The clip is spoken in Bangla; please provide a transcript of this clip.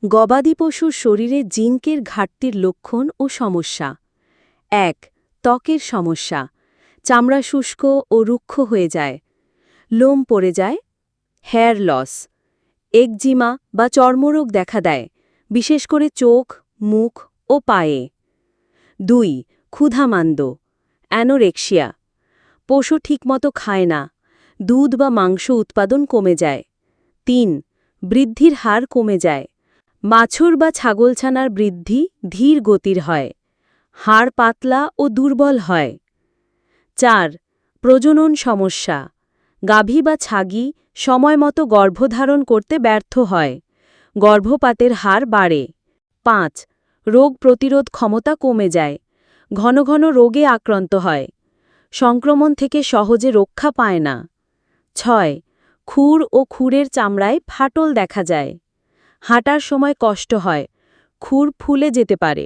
গবাদি পশুর শরীরে জিঙ্কের ঘাটতির লক্ষণ ও সমস্যা। ১. ত্বকের সমস্যা। চামড়া শুষ্ক ও রুক্ষ হয়ে যায়। লোম পড়ে যায়। Hair loss. একজিমা বা চর্মরোগ দেখা দেয়, বিশেষ করে চোখ, মুখ ও পায়ে। ২. ক্ষুধামান্দ্য, অ্যানোরেক্সিয়া। পশু ঠিকমতো খায় না, দুধ বা মাংস উৎপাদন কমে যায়। ৩. বৃদ্ধির হার কমে যায়। বাছুর বা ছাগলছানার বৃদ্ধি ধীর গতির হয়। হাড় পাতলা ও দুর্বল হয়। ৪. প্রজনন সমস্যা। গাভী বা ছাগি সময়মতো গর্ভধারণ করতে ব্যর্থ হয়। গর্ভপাতের হার বাড়ে। ৫. রোগ প্রতিরোধ ক্ষমতা কমে যায়। ঘন ঘন রোগে আক্রান্ত হয়। সংক্রমণ থেকে সহজে রক্ষা পায় না। ৬. খুর ও খুরের চামড়ায় ফাটল দেখা যায়। হাঁটার সময় কষ্ট হয়, খুর ফুলে যেতে পারে।